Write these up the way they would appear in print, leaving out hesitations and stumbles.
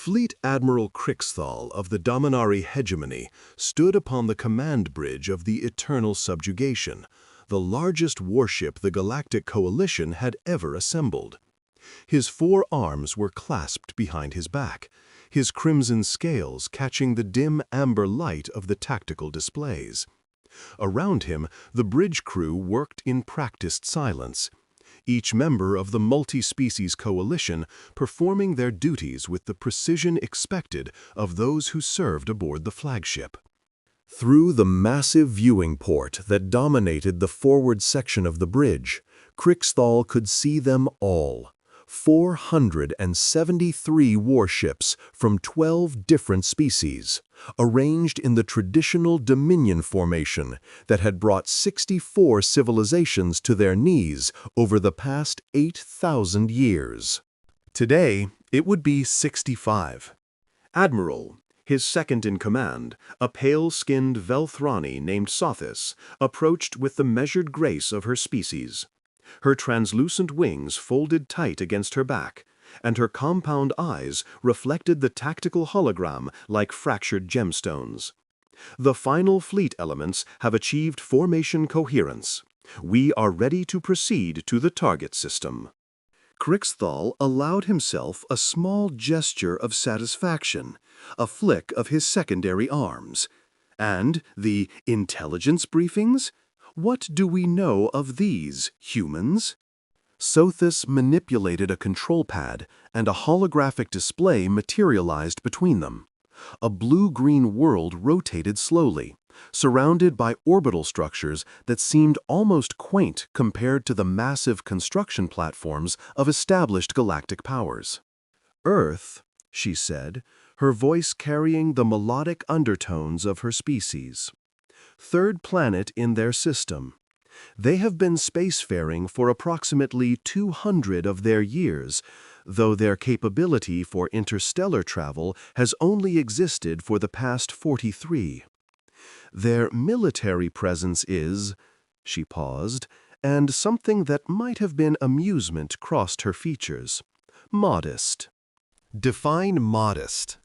Fleet Admiral Crixthal of the Dominari hegemony stood upon the command bridge of the Eternal Subjugation, the largest warship the Galactic Coalition had ever assembled. His 4 arms were clasped behind his back, his crimson scales catching the dim amber light of the tactical displays. Around him, the bridge crew worked in practiced silence, each member of the multi-species coalition performing their duties with the precision expected of those who served aboard the flagship. Through the massive viewing port that dominated the forward section of the bridge, Crixthal could see them all. 473 warships from 12 different species, arranged in the traditional Dominion formation that had brought 64 civilizations to their knees over the past 8,000 years. Today, it would be 65. Admiral, his second-in-command, a pale-skinned Velthrani named Sothis, approached with the measured grace of her species. Her translucent wings folded tight against her back, and her compound eyes reflected the tactical hologram like fractured gemstones. The final fleet elements have achieved formation coherence. We are ready to proceed to the target system. Crixthal allowed himself a small gesture of satisfaction, a flick of his secondary arms. And the intelligence briefings? What do we know of these, humans? Sothis manipulated a control pad, and a holographic display materialized between them. A blue-green world rotated slowly, surrounded by orbital structures that seemed almost quaint compared to the massive construction platforms of established galactic powers. "Earth," she said, her voice carrying the melodic undertones of her species. "Third planet in their system. They have been spacefaring for approximately 200 of their years, though their capability for interstellar travel has only existed for the past 43. Their military presence is—" she paused, and something that might have been amusement crossed her features. "Modest." Define modest.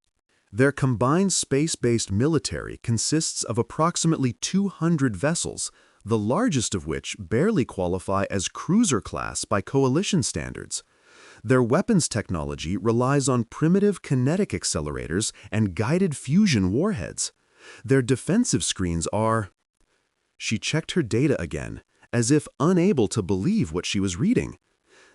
Their combined space-based military consists of approximately 200 vessels, the largest of which barely qualify as cruiser class by coalition standards. Their weapons technology relies on primitive kinetic accelerators and guided fusion warheads. Their defensive screens are— She checked her data again, as if unable to believe what she was reading.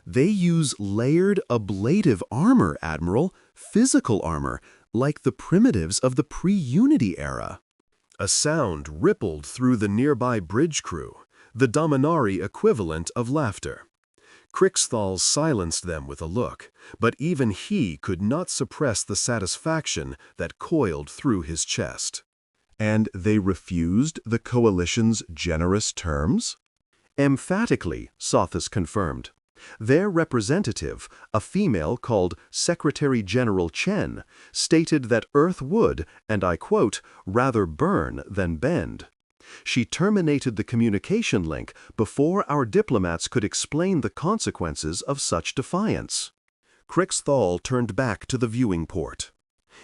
They use layered ablative armor, Admiral, physical armor, like the primitives of the pre-Unity era. A sound rippled through the nearby bridge crew, the Dominari equivalent of laughter. Crixthal silenced them with a look, but even he could not suppress the satisfaction that coiled through his chest. "And they refused the coalition's generous terms?" Emphatically, Sothis confirmed. Their representative, a female called Secretary General Chen, stated that Earth would, and I quote, "rather burn than bend." She terminated the communication link before our diplomats could explain the consequences of such defiance. Crixthal turned back to the viewing port.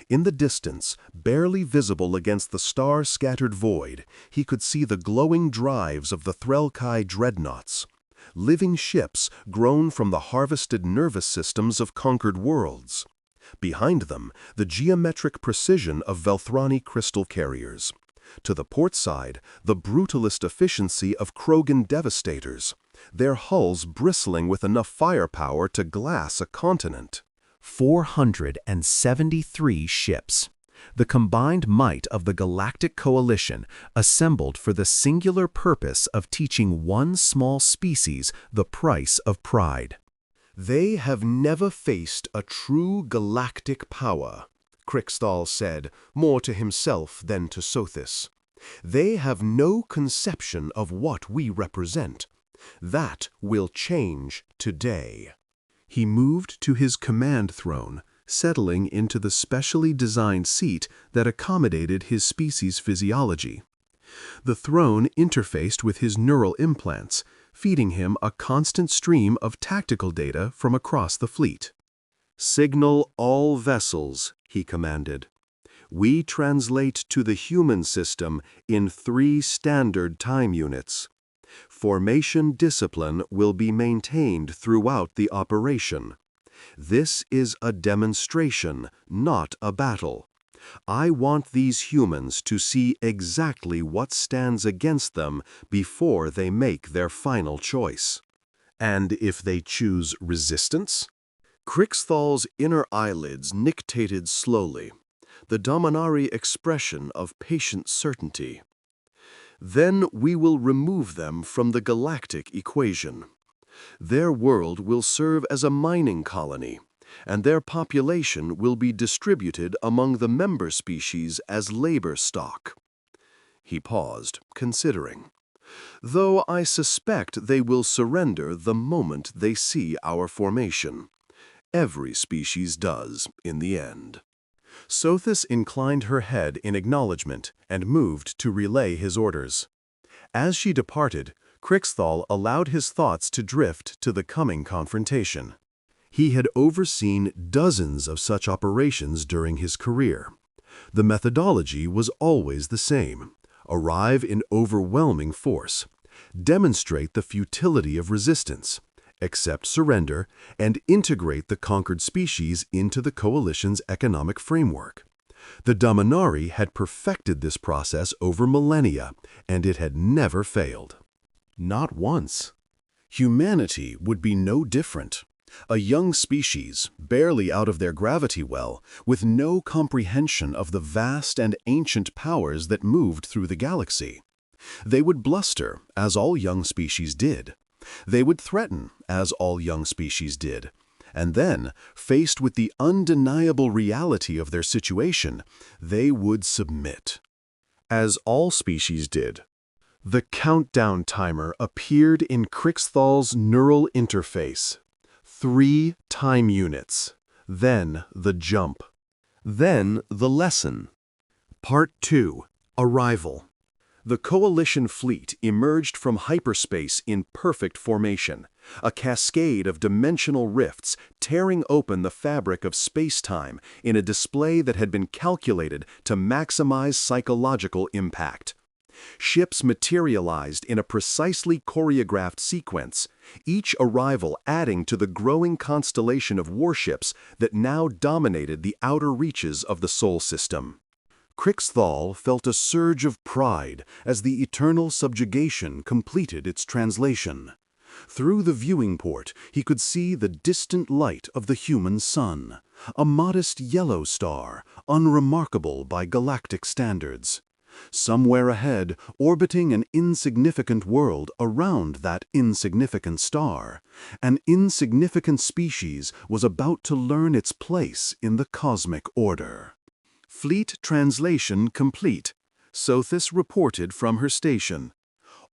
In the distance, barely visible against the star-scattered void, he could see the glowing drives of the Threlkai dreadnoughts. Living ships grown from the harvested nervous systems of conquered worlds. Behind them, the geometric precision of Velthrani crystal carriers. To the port side, the brutalist efficiency of Krogan devastators, their hulls bristling with enough firepower to glass a continent. 473 ships. The combined might of the Galactic Coalition assembled for the singular purpose of teaching one small species the price of pride. "They have never faced a true galactic power," Crixthal said, more to himself than to Sothis. "They have no conception of what we represent. That will change today." He moved to his command throne, settling into the specially designed seat that accommodated his species' physiology. The throne interfaced with his neural implants, feeding him a constant stream of tactical data from across the fleet. "Signal all vessels," he commanded. "We translate to the human system in 3 standard time units. Formation discipline will be maintained throughout the operation. This is a demonstration, not a battle. I want these humans to see exactly what stands against them before they make their final choice." "And if they choose resistance?" Krixthal's inner eyelids nictated slowly, the Dominari expression of patient certainty. "Then we will remove them from the galactic equation. Their world will serve as a mining colony, and their population will be distributed among the member species as labor stock." He paused, considering. "Though I suspect they will surrender the moment they see our formation. Every species does, in the end." Sothis inclined her head in acknowledgement and moved to relay his orders. As she departed, Krixthal allowed his thoughts to drift to the coming confrontation. He had overseen dozens of such operations during his career. The methodology was always the same: arrive in overwhelming force, demonstrate the futility of resistance, accept surrender, and integrate the conquered species into the coalition's economic framework. The Dominari had perfected this process over millennia, and it had never failed. Not once. Humanity would be no different. A young species, barely out of their gravity well, with no comprehension of the vast and ancient powers that moved through the galaxy. They would bluster, as all young species did. They would threaten, as all young species did. And then, faced with the undeniable reality of their situation, they would submit. As all species did. The countdown timer appeared in Krixthal's neural interface. 3 time units. Then the jump. Then the lesson. Part 2. Arrival. The Coalition fleet emerged from hyperspace in perfect formation, a cascade of dimensional rifts tearing open the fabric of space-time in a display that had been calculated to maximize psychological impact. Ships materialized in a precisely choreographed sequence, each arrival adding to the growing constellation of warships that now dominated the outer reaches of the Sol system. Krixthal felt a surge of pride as the eternal subjugation completed its translation. Through the viewing port, he could see the distant light of the human sun, a modest yellow star, unremarkable by galactic standards. Somewhere ahead, orbiting an insignificant world around that insignificant star, an insignificant species was about to learn its place in the cosmic order. Fleet translation complete, Sothis reported from her station.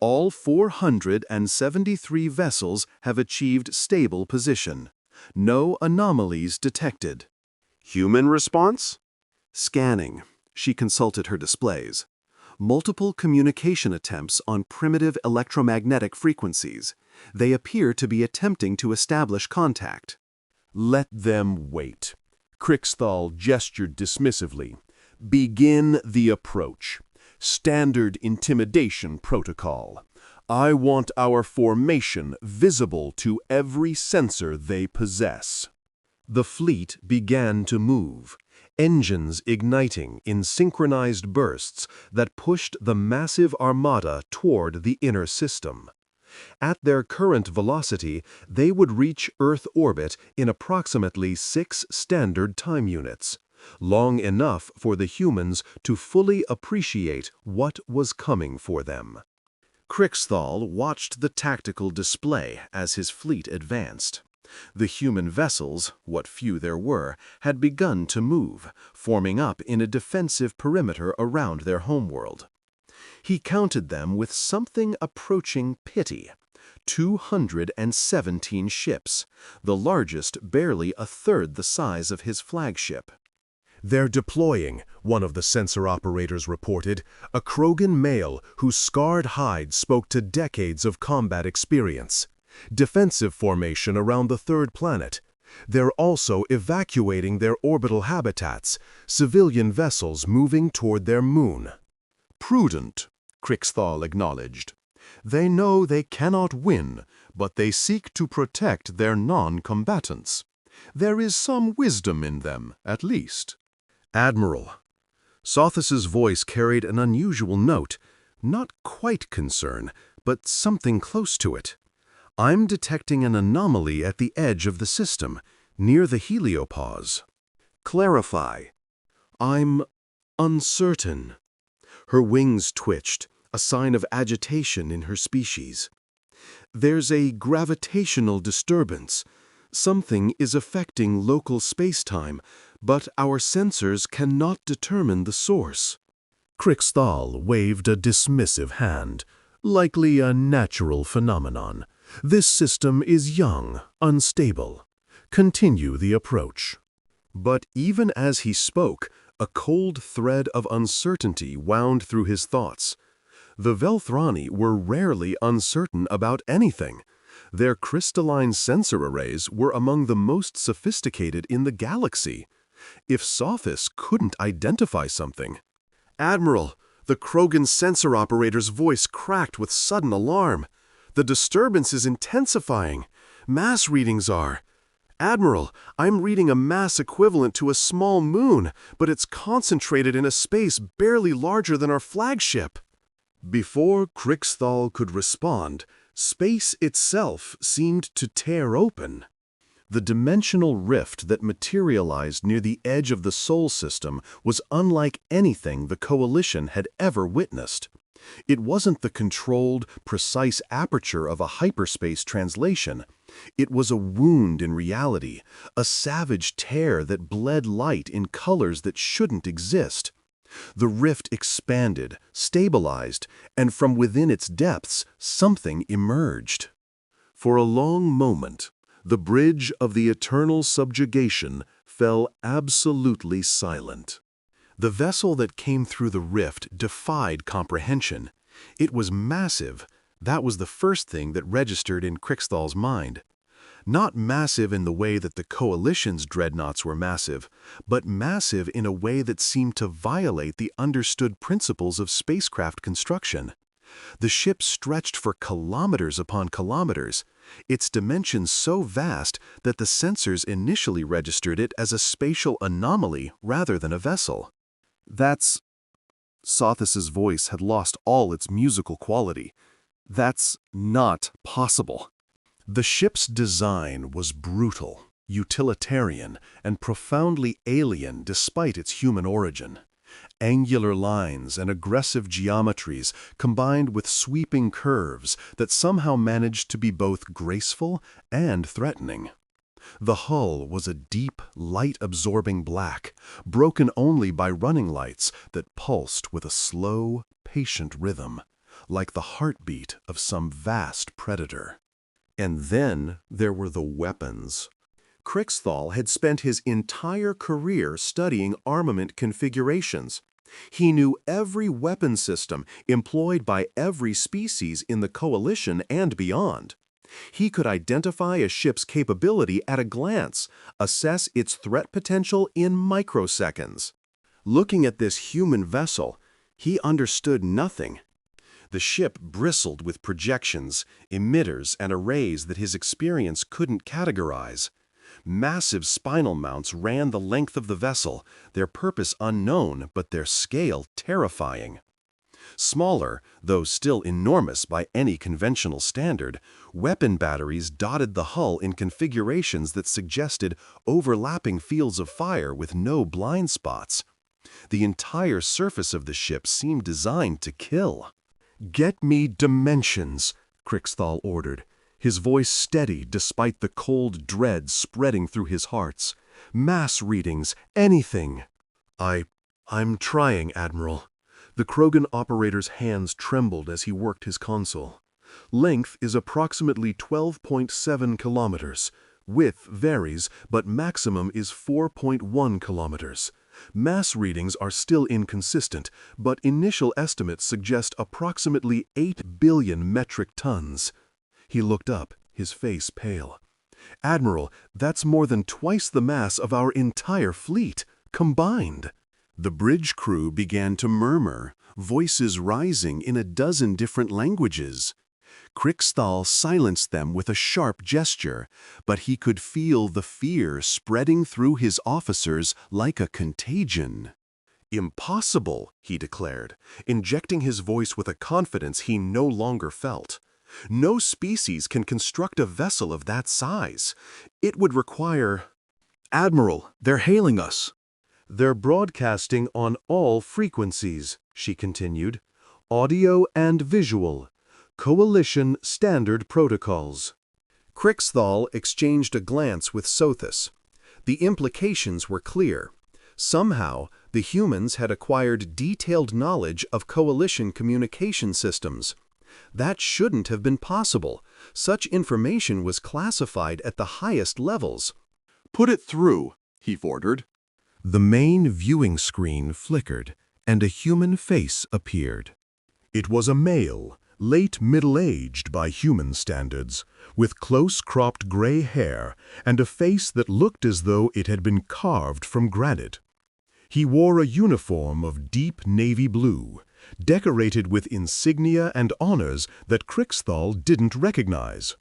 All 473 vessels have achieved stable position. No anomalies detected. Human response? Scanning. She consulted her displays. Multiple communication attempts on primitive electromagnetic frequencies. They appear to be attempting to establish contact. Let them wait. Krixthal gestured dismissively. Begin the approach. Standard intimidation protocol. I want our formation visible to every sensor they possess. The fleet began to move, engines igniting in synchronized bursts that pushed the massive armada toward the inner system. At their current velocity, they would reach Earth orbit in approximately 6 standard time units, long enough for the humans to fully appreciate what was coming for them. Krixthal watched the tactical display as his fleet advanced. The human vessels, what few there were, had begun to move, forming up in a defensive perimeter around their homeworld. He counted them with something approaching pity. 217 ships, the largest barely a third the size of his flagship. They're deploying, one of the sensor operators reported, a Krogan male whose scarred hide spoke to decades of combat experience. Defensive formation around the third planet. They're also evacuating their orbital habitats, civilian vessels moving toward their moon. Prudent, Krixthal acknowledged. They know they cannot win, but they seek to protect their non-combatants. There is some wisdom in them, at least. Admiral. Sothis' voice carried an unusual note, not quite concern, but something close to it. I'm detecting an anomaly at the edge of the system, near the heliopause. Clarify. I'm uncertain. Her wings twitched, a sign of agitation in her species. There's a gravitational disturbance. Something is affecting local space-time, but our sensors cannot determine the source. Krixthal waved a dismissive hand. Likely a natural phenomenon. This system is young, unstable. Continue the approach. But even as he spoke, a cold thread of uncertainty wound through his thoughts. The Velthrani were rarely uncertain about anything. Their crystalline sensor arrays were among the most sophisticated in the galaxy. If Sothis couldn't identify something... Admiral, the Krogan sensor operator's voice cracked with sudden alarm. The disturbance is intensifying. Mass readings are... Admiral, I'm reading a mass equivalent to a small moon, but it's concentrated in a space barely larger than our flagship. Before Krixthal could respond, space itself seemed to tear open. The dimensional rift that materialized near the edge of the Sol system was unlike anything the Coalition had ever witnessed. It wasn't the controlled, precise aperture of a hyperspace translation. It was a wound in reality, a savage tear that bled light in colors that shouldn't exist. The rift expanded, stabilized, and from within its depths, something emerged. For a long moment, the bridge of the eternal subjugation fell absolutely silent. The vessel that came through the rift defied comprehension. It was massive. That was the first thing that registered in Krixthal's mind. Not massive in the way that the Coalition's dreadnoughts were massive, but massive in a way that seemed to violate the understood principles of spacecraft construction. The ship stretched for kilometers upon kilometers, its dimensions so vast that the sensors initially registered it as a spatial anomaly rather than a vessel. That's... Sothis' voice had lost all its musical quality. That's not possible. The ship's design was brutal, utilitarian, and profoundly alien despite its human origin. Angular lines and aggressive geometries combined with sweeping curves that somehow managed to be both graceful and threatening. The hull was a deep, light-absorbing black, broken only by running lights that pulsed with a slow, patient rhythm, like the heartbeat of some vast predator. And then there were the weapons. Krixthal had spent his entire career studying armament configurations. He knew every weapon system employed by every species in the Coalition and beyond. He could identify a ship's capability at a glance, assess its threat potential in microseconds. Looking at this human vessel, he understood nothing. The ship bristled with projections, emitters, and arrays that his experience couldn't categorize. Massive spinal mounts ran the length of the vessel, their purpose unknown but their scale terrifying. Smaller, though still enormous by any conventional standard, weapon batteries dotted the hull in configurations that suggested overlapping fields of fire with no blind spots. The entire surface of the ship seemed designed to kill. "Get me dimensions," Krixthal ordered, his voice steady despite the cold dread spreading through his hearts. "Mass readings, anything." I'm trying, Admiral." The Krogan operator's hands trembled as he worked his console. Length is approximately 12.7 kilometers. Width varies, but maximum is 4.1 kilometers. Mass readings are still inconsistent, but initial estimates suggest approximately 8 billion metric tons. He looked up, his face pale. "Admiral, that's more than twice the mass of our entire fleet, combined." The bridge crew began to murmur, voices rising in a dozen different languages. Kriksthal silenced them with a sharp gesture, but he could feel the fear spreading through his officers like a contagion. "Impossible," he declared, injecting his voice with a confidence he no longer felt. "No species can construct a vessel of that size. It would require—" "Admiral, they're hailing us." "They're broadcasting on all frequencies," she continued. "Audio and visual. Coalition standard protocols." Kriksthal exchanged a glance with Sothis. The implications were clear. Somehow, the humans had acquired detailed knowledge of coalition communication systems. That shouldn't have been possible. Such information was classified at the highest levels. "Put it through," he ordered. The main viewing screen flickered, and a human face appeared. It was a male, late middle-aged by human standards, with close-cropped gray hair and a face that looked as though it had been carved from granite. He wore a uniform of deep navy blue, decorated with insignia and honors that Kriksthal didn't recognize.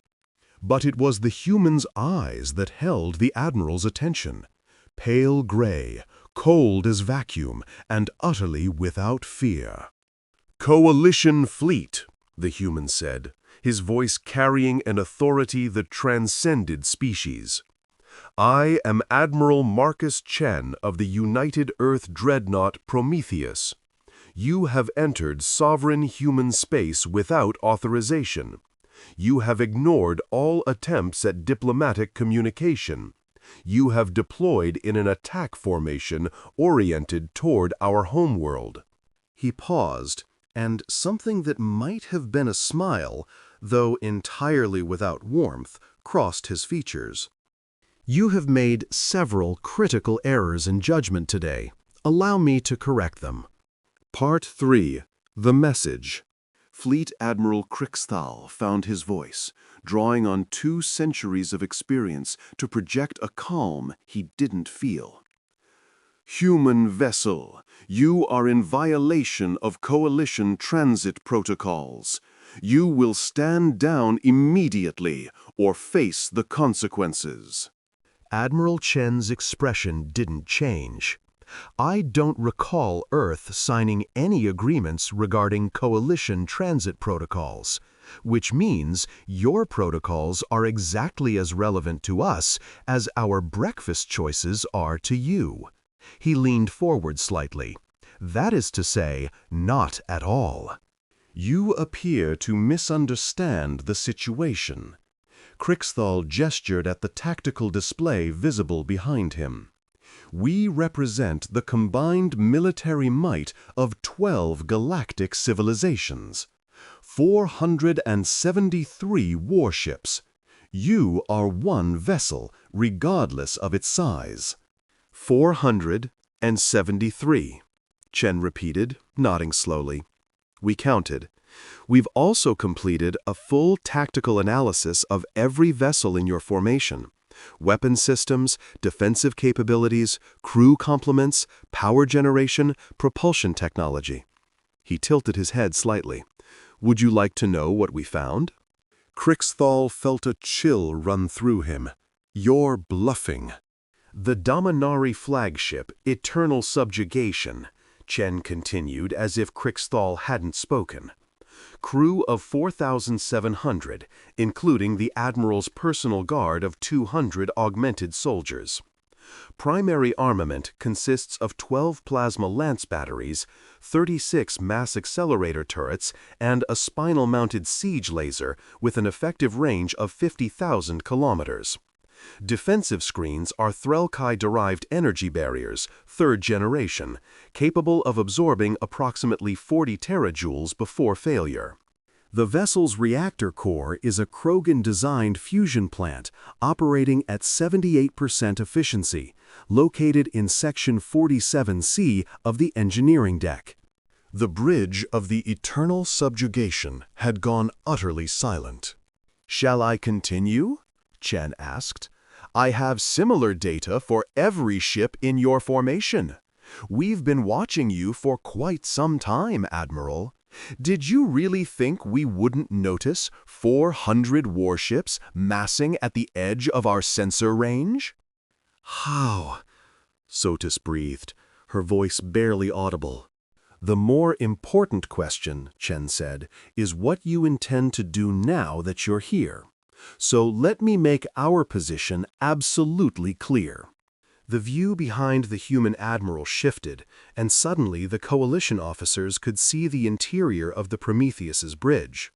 But it was the human's eyes that held the Admiral's attention. Pale gray, cold as vacuum, and utterly without fear. "Coalition fleet," the human said, his voice carrying an authority that transcended species. "I am Admiral Marcus Chen of the United Earth Dreadnought Prometheus. You have entered sovereign human space without authorization. You have ignored all attempts at diplomatic communication. You have deployed in an attack formation oriented toward our homeworld." He paused, and something that might have been a smile, though entirely without warmth, crossed his features. "You have made several critical errors in judgment today. Allow me to correct them." Part 3. The Message. Fleet Admiral Kriksthal found his voice, drawing on 2 centuries of experience to project a calm he didn't feel. "Human vessel, you are in violation of Coalition transit protocols. You will stand down immediately or face the consequences." Admiral Chen's expression didn't change. "I don't recall Earth signing any agreements regarding Coalition transit protocols, which means your protocols are exactly as relevant to us as our breakfast choices are to you." He leaned forward slightly. "That is to say, not at all." "You appear to misunderstand the situation." Kriksthal gestured at the tactical display visible behind him. "We represent the combined military might of 12 galactic civilizations. 473 warships. You are one vessel, regardless of its size." 473, Chen repeated, nodding slowly. "We counted. We've also completed a full tactical analysis of every vessel in your formation. Weapon systems, defensive capabilities, crew complements, power generation, propulsion technology." He tilted his head slightly. "Would you like to know what we found?" Kriksthal felt a chill run through him. "You're bluffing." "The Dominari flagship, Eternal Subjugation," Chen continued as if Kriksthal hadn't spoken. "Crew of 4,700, including the Admiral's personal guard of 200 augmented soldiers. Primary armament consists of 12 plasma lance batteries, 36 mass accelerator turrets, and a spinal-mounted siege laser with an effective range of 50,000 kilometers. Defensive screens are Threlkai-derived energy barriers, 3rd generation, capable of absorbing approximately 40 terajoules before failure. The vessel's reactor core is a Krogan-designed fusion plant operating at 78% efficiency, located in Section 47C of the engineering deck." The bridge of the Eternal Subjugation had gone utterly silent. "Shall I continue?" Chen asked. "I have similar data for every ship in your formation. We've been watching you for quite some time, Admiral. Did you really think we wouldn't notice 400 warships massing at the edge of our sensor range?" "How?" Sotis breathed, her voice barely audible. "The more important question," Chen said, "is what you intend to do now that you're here. So let me make our position absolutely clear." The view behind the human admiral shifted, and suddenly the coalition officers could see the interior of the Prometheus's bridge.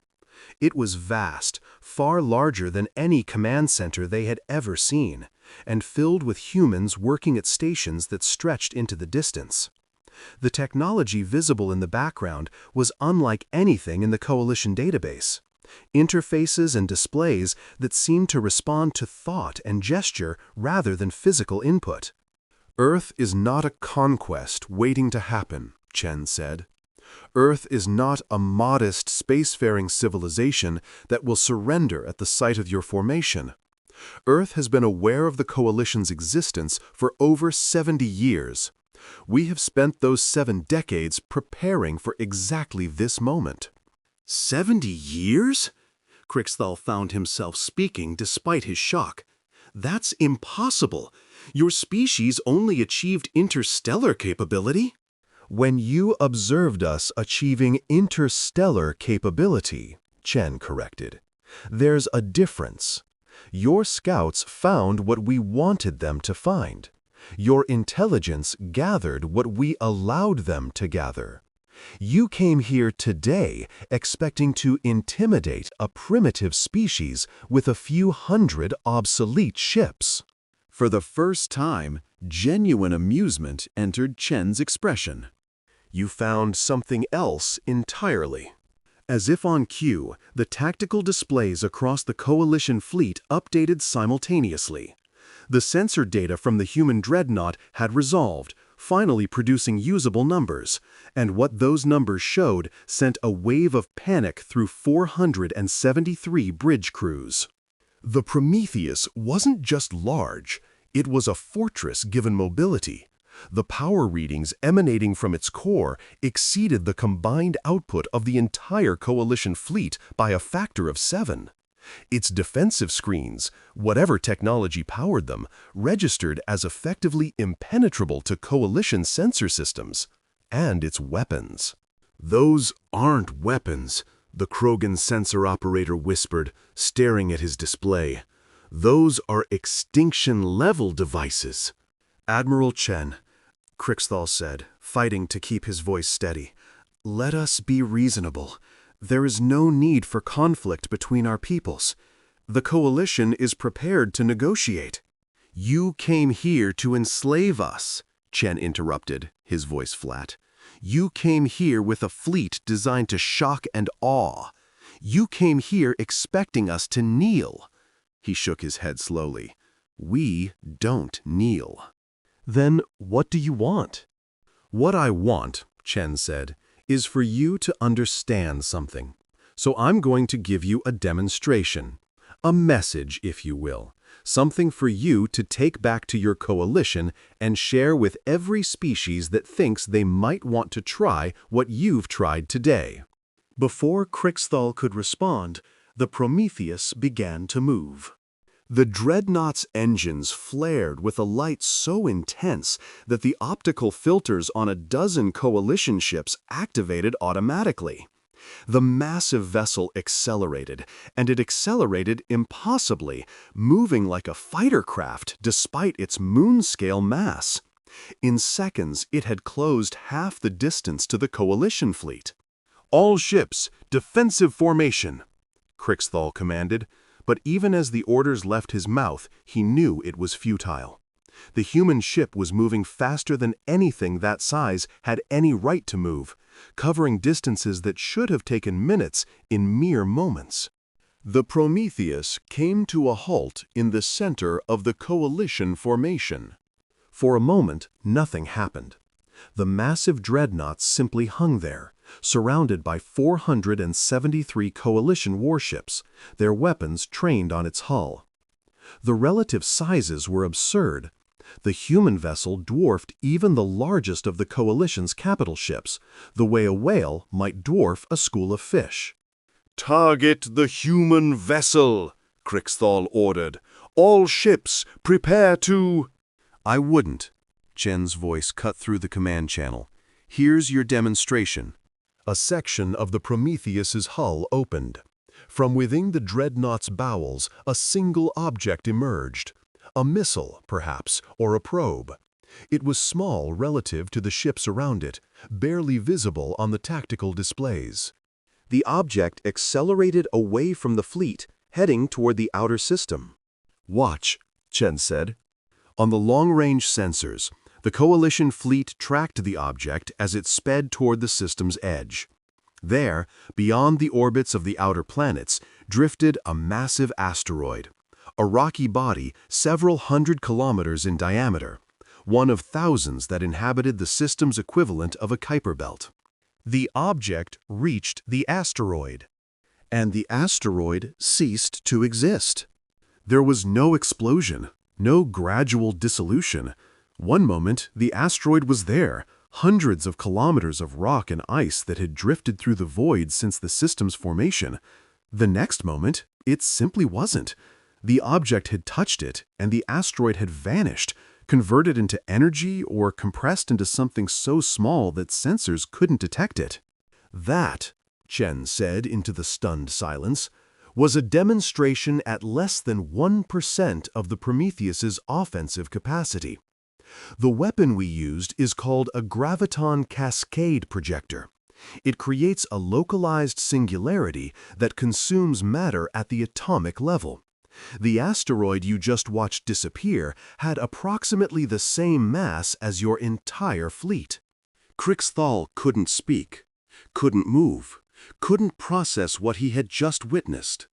It was vast, far larger than any command center they had ever seen, and filled with humans working at stations that stretched into the distance. The technology visible in the background was unlike anything in the Coalition database. Interfaces and displays that seemed to respond to thought and gesture rather than physical input. "Earth is not a conquest waiting to happen," Chen said. "Earth is not a modest spacefaring civilization that will surrender at the sight of your formation. Earth has been aware of the Coalition's existence for over 70 years. We have spent those 7 decades preparing for exactly this moment." 70 years? Crixthal found himself speaking despite his shock. "That's impossible. Your species only achieved interstellar capability." "When you observed us achieving interstellar capability," Chen corrected, "there's a difference. Your scouts found what we wanted them to find. Your intelligence gathered what we allowed them to gather. You came here today expecting to intimidate a primitive species with a few hundred obsolete ships." For the first time, genuine amusement entered Chen's expression. "You found something else entirely." As if on cue, the tactical displays across the Coalition fleet updated simultaneously. The sensor data from the human Dreadnought had resolved, finally producing usable numbers, and what those numbers showed sent a wave of panic through 473 bridge crews. The Prometheus wasn't just large, it was a fortress given mobility. The power readings emanating from its core exceeded the combined output of the entire Coalition fleet by a factor of 7. Its defensive screens, whatever technology powered them, registered as effectively impenetrable to Coalition sensor systems, and its weapons. "Those aren't weapons," the Krogan sensor operator whispered, staring at his display. "Those are extinction-level devices." "Admiral Chen," Crixthal said, fighting to keep his voice steady, "let us be reasonable. There is no need for conflict between our peoples. The Coalition is prepared to negotiate." "You came here to enslave us," Chen interrupted, his voice flat. "You came here with a fleet designed to shock and awe. You came here expecting us to kneel." He shook his head slowly. "We don't kneel." "Then what do you want?" "What I want," Chen said, "is for you to understand something. So I'm going to give you a demonstration. A message, if you will. Something for you to take back to your Coalition and share with every species that thinks they might want to try what you've tried today." Before Crixthal could respond, the Prometheus began to move. The Dreadnought's engines flared with a light so intense that the optical filters on a dozen Coalition ships activated automatically. The massive vessel accelerated, and it accelerated impossibly, moving like a fighter craft despite its moon-scale mass. In seconds, it had closed half the distance to the Coalition fleet. "All ships, defensive formation," Crixthal commanded. But even as the orders left his mouth, he knew it was futile. The human ship was moving faster than anything that size had any right to move, covering distances that should have taken minutes in mere moments. The Prometheus came to a halt in the center of the Coalition formation. For a moment, nothing happened. The massive Dreadnought simply hung there, surrounded by 473 Coalition warships, their weapons trained on its hull. The relative sizes were absurd. The human vessel dwarfed even the largest of the Coalition's capital ships, the way a whale might dwarf a school of fish. "Target the human vessel," Crixthal ordered. "All ships, prepare to—" "I wouldn't." Chen's voice cut through the command channel. "Here's your demonstration." A section of the Prometheus's hull opened. From within the Dreadnought's bowels, a single object emerged. A missile, perhaps, or a probe. It was small relative to the ships around it, barely visible on the tactical displays. The object accelerated away from the fleet, heading toward the outer system. "Watch," Chen said. On the long-range sensors, the Coalition fleet tracked the object as it sped toward the system's edge. There, beyond the orbits of the outer planets, drifted a massive asteroid. A rocky body several hundred kilometers in diameter, one of thousands that inhabited the system's equivalent of a Kuiper belt. The object reached the asteroid, and the asteroid ceased to exist. There was no explosion, no gradual dissolution. One moment, the asteroid was there, hundreds of kilometers of rock and ice that had drifted through the void since the system's formation. The next moment, it simply wasn't. The object had touched it, and the asteroid had vanished, converted into energy or compressed into something so small that sensors couldn't detect it. That, Chen said into the stunned silence, was a demonstration at less than 1% of the Prometheus's offensive capacity. The weapon we used is called a graviton cascade projector. It creates a localized singularity that consumes matter at the atomic level. The asteroid you just watched disappear had approximately the same mass as your entire fleet. Crixthal couldn't speak, couldn't move, couldn't process what he had just witnessed.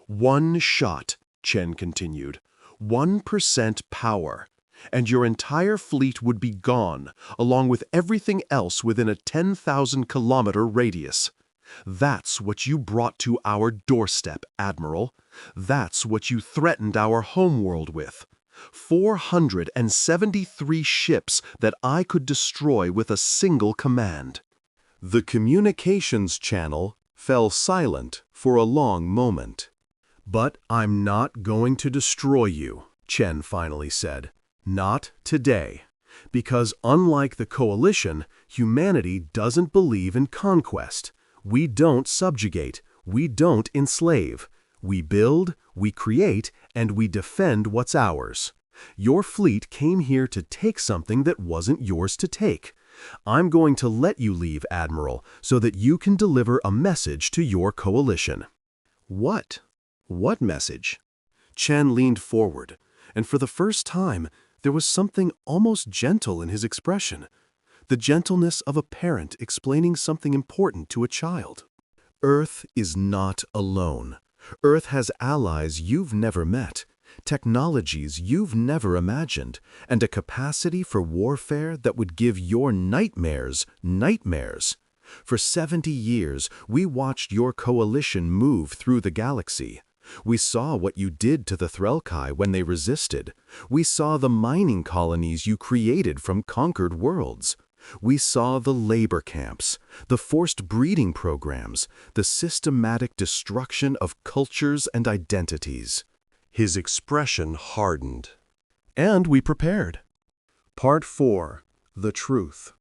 "One shot," Chen continued, 1% power, and your entire fleet would be gone, along with everything else within a 10,000-kilometer radius. That's what you brought to our doorstep, Admiral. That's what you threatened our homeworld with. 473 ships that I could destroy with a single command." The communications channel fell silent for a long moment. "But I'm not going to destroy you," Chen finally said. "Not today. Because unlike the Coalition, humanity doesn't believe in conquest. We don't subjugate. We don't enslave. We build, we create, and we defend what's ours. Your fleet came here to take something that wasn't yours to take. I'm going to let you leave, Admiral, so that you can deliver a message to your Coalition." "What? What message?" Chen leaned forward, and for the first time, there was something almost gentle in his expression. The gentleness of a parent explaining something important to a child. Earth is not alone. Earth has allies you've never met, technologies you've never imagined, and a capacity for warfare that would give your nightmares nightmares. For 70 years, we watched your Coalition move through the galaxy. We saw what you did to the Threlkai when they resisted. We saw the mining colonies you created from conquered worlds. We saw the labor camps, the forced breeding programs, the systematic destruction of cultures and identities. His expression hardened. And we prepared. Part 4. The Truth.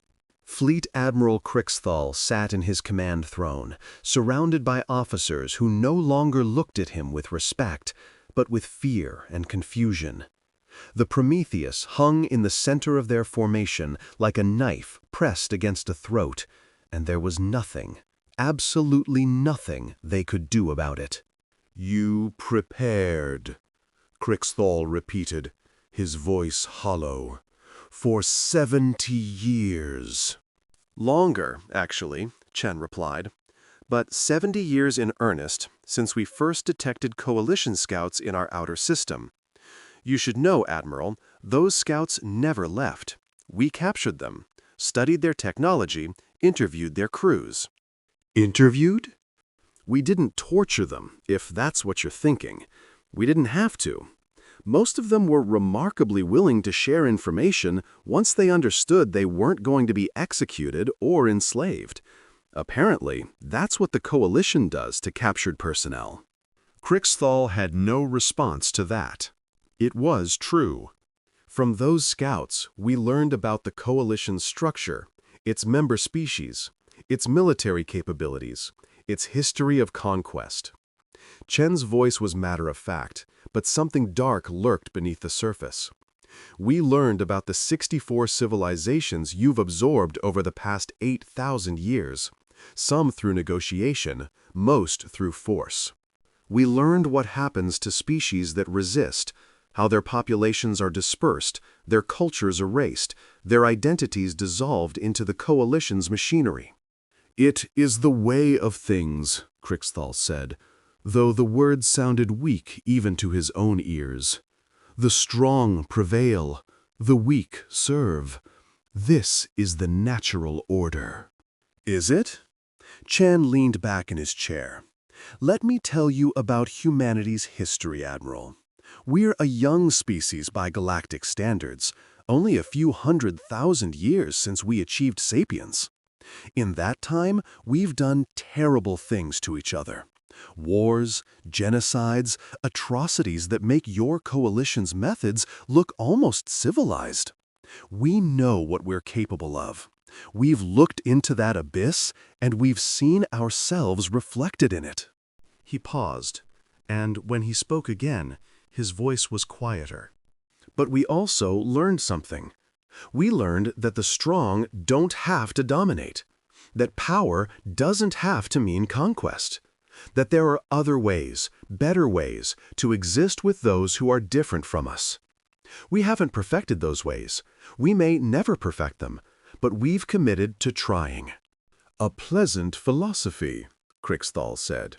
Fleet Admiral Crixthal sat in his command throne, surrounded by officers who no longer looked at him with respect, but with fear and confusion. The Prometheus hung in the center of their formation like a knife pressed against a throat, and there was nothing, absolutely nothing they could do about it. "You prepared," Crixthal repeated, his voice hollow. "For 70 years. "Longer, actually," Chen replied. "But 70 years in earnest, since we first detected Coalition scouts in our outer system. You should know, Admiral, those scouts never left. We captured them, studied their technology, interviewed their crews." "Interviewed?" "We didn't torture them, if that's what you're thinking. We didn't have to. Most of them were remarkably willing to share information once they understood they weren't going to be executed or enslaved. Apparently, that's what the Coalition does to captured personnel. Crixthal had no response to that. It was true. From those scouts, we learned about the Coalition's structure, its member species, its military capabilities, its history of conquest. Chen's voice was matter-of-fact, but something dark lurked beneath the surface. We learned about the 64 civilizations you've absorbed over the past 8,000 years, some through negotiation, most through force. We learned what happens to species that resist, how their populations are dispersed, their cultures erased, their identities dissolved into the Coalition's machinery. "It is the way of things," Crixthal said, though the words sounded weak even to his own ears. "The strong prevail, the weak serve. This is the natural order." Is it? Chen leaned back in his chair. "Let me tell you about humanity's history, Admiral. We're a young species by galactic standards, only a few 100,000 years since we achieved sapience. In that time, we've done terrible things to each other. Wars, genocides, atrocities that make your Coalition's methods look almost civilized. We know what we're capable of. We've looked into that abyss, and we've seen ourselves reflected in it." He paused, and when he spoke again, his voice was quieter. "But we also learned something. We learned that the strong don't have to dominate, that power doesn't have to mean conquest, that there are other ways, better ways, to exist with those who are different from us. We haven't perfected those ways. We may never perfect them, but we've committed to trying." "A pleasant philosophy," Crixthal said.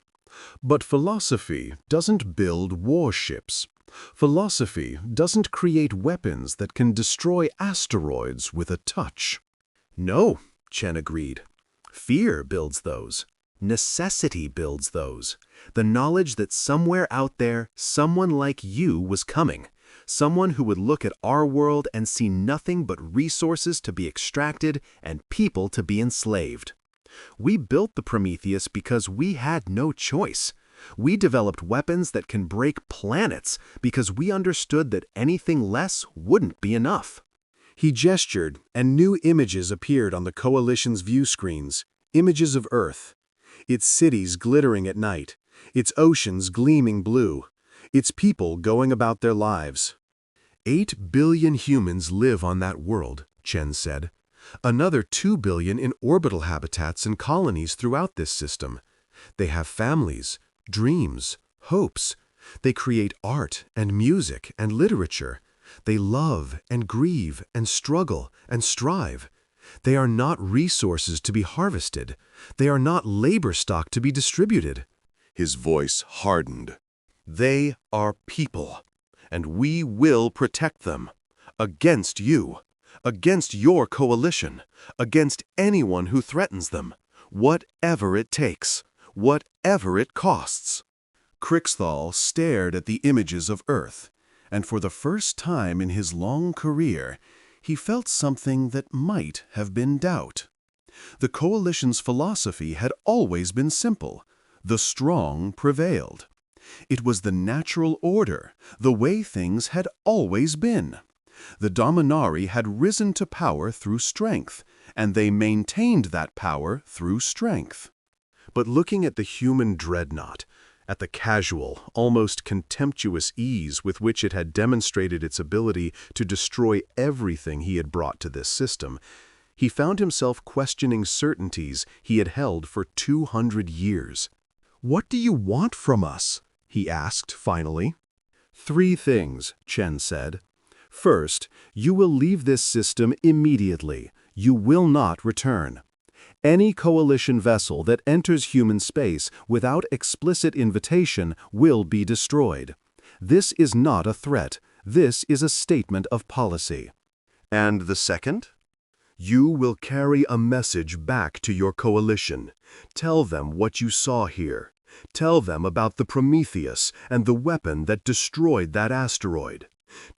"But philosophy doesn't build warships. Philosophy doesn't create weapons that can destroy asteroids with a touch." "No," Chen agreed. "Fear builds those. Necessity builds those. The knowledge that somewhere out there, someone like you was coming. Someone who would look at our world and see nothing but resources to be extracted and people to be enslaved. We built the Prometheus because we had no choice. We developed weapons that can break planets because we understood that anything less wouldn't be enough." He gestured, and new images appeared on the Coalition's view screens, images of Earth. Its cities glittering at night, its oceans gleaming blue, its people going about their lives. 8 billion humans live on that world, Chen said. Another 2 billion in orbital habitats and colonies throughout this system. They have families, dreams, hopes. They create art and music and literature. They love and grieve and struggle and strive. They are not resources to be harvested. They are not labor stock to be distributed. His voice hardened. They are people, and we will protect them. Against you. Against your Coalition. Against anyone who threatens them. Whatever it takes. Whatever it costs. Crixthal stared at the images of Earth, and for the first time in his long career, he felt something that might have been doubt. The Coalition's philosophy had always been simple. The strong prevailed. It was the natural order, the way things had always been. The Dominari had risen to power through strength, and they maintained that power through strength. But looking at the human Dreadnought, at the casual, almost contemptuous ease with which it had demonstrated its ability to destroy everything he had brought to this system, he found himself questioning certainties he had held for 200 years. "What do you want from us?" he asked finally. "3 things," Chen said. "First, you will leave this system immediately. You will not return. Any Coalition vessel that enters human space without explicit invitation will be destroyed. This is not a threat. This is a statement of policy." "And the second?" "You will carry a message back to your Coalition. Tell them what you saw here. Tell them about the Prometheus and the weapon that destroyed that asteroid.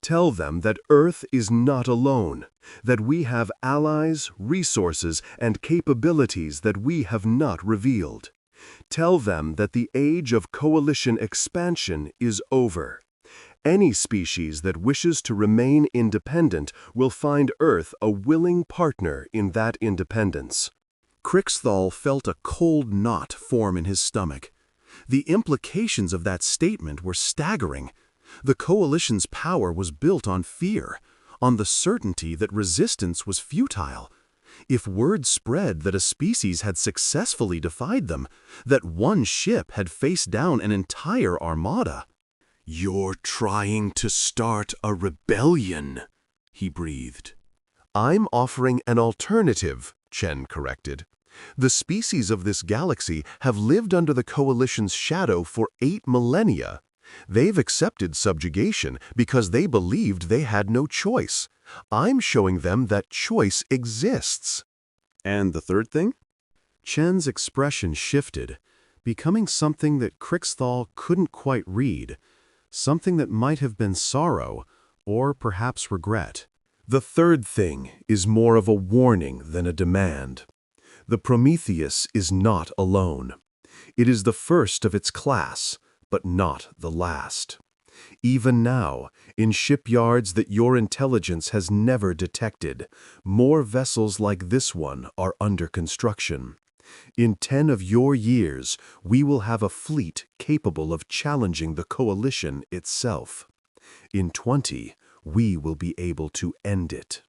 Tell them that Earth is not alone, that we have allies, resources, and capabilities that we have not revealed. Tell them that the age of coalition expansion is over. Any species that wishes to remain independent will find Earth a willing partner in that independence. Crixthal felt a cold knot form in his stomach. The implications of that statement were staggering. The coalition's power was built on fear, on the certainty that resistance was futile. If word spread that a species had successfully defied them, that one ship had faced down an entire armada— "You're trying to start a rebellion," he breathed. "I'm offering an alternative," Chen corrected. "The species of this galaxy have lived under the Coalition's shadow for 8 millennia. They've accepted subjugation because they believed they had no choice. I'm showing them that choice exists." And the third thing? Chen's expression shifted, becoming something that Crixthal couldn't quite read, something that might have been sorrow, or perhaps regret. "The third thing is more of a warning than a demand. The Prometheus is not alone. It is the first of its class, but not the last. Even now, in shipyards that your intelligence has never detected, more vessels like this one are under construction. In 10 of your years, we will have a fleet capable of challenging the Coalition itself. In 20, we will be able to end it."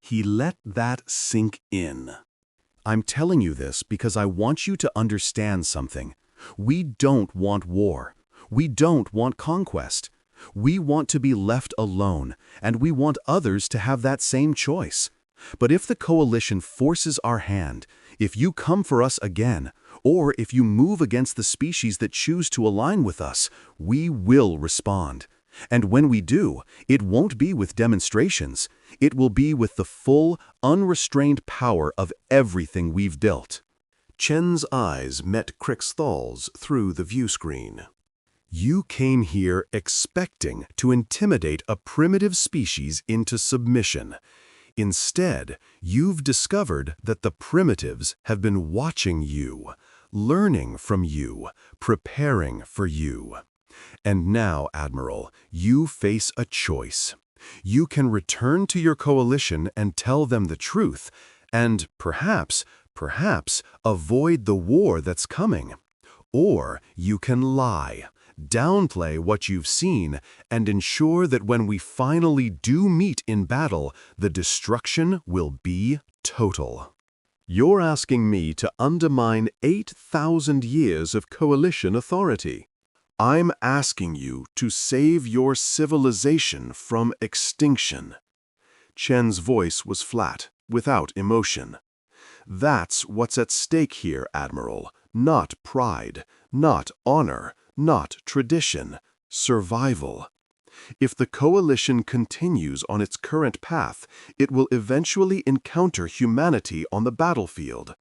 He let that sink in. "I'm telling you this because I want you to understand something. We don't want war. We don't want conquest. We want to be left alone, and we want others to have that same choice. But if the Coalition forces our hand, if you come for us again, or if you move against the species that choose to align with us, we will respond. And when we do, it won't be with demonstrations. It will be with the full, unrestrained power of everything we've built." Chen's eyes met Crixthal's through the viewscreen. "You came here expecting to intimidate a primitive species into submission. Instead, you've discovered that the primitives have been watching you, learning from you, preparing for you. And now, Admiral, you face a choice. You can return to your coalition and tell them the truth, and perhaps, avoid the war that's coming. Or you can lie, downplay what you've seen, and ensure that when we finally do meet in battle, the destruction will be total. You're asking me to undermine 8,000 years of coalition authority. I'm asking you to save your civilization from extinction." Chen's voice was flat, without emotion. "That's what's at stake here, Admiral. Not pride, not honor, not tradition, survival. If the Coalition continues on its current path, it will eventually encounter humanity on the battlefield.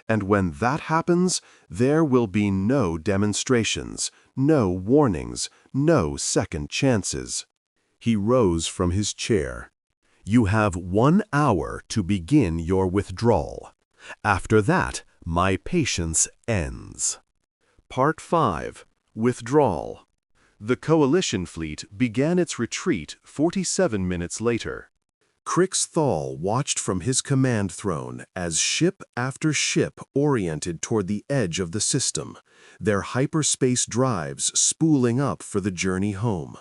And when that happens, there will be no demonstrations, no warnings, no second chances." He rose from his chair. "You have 1 hour to begin your withdrawal. After that, my patience ends." Part 5. Withdrawal. The Coalition fleet began its retreat 47 minutes later. Crixthal watched from his command throne as ship after ship oriented toward the edge of the system, their hyperspace drives spooling up for the journey home.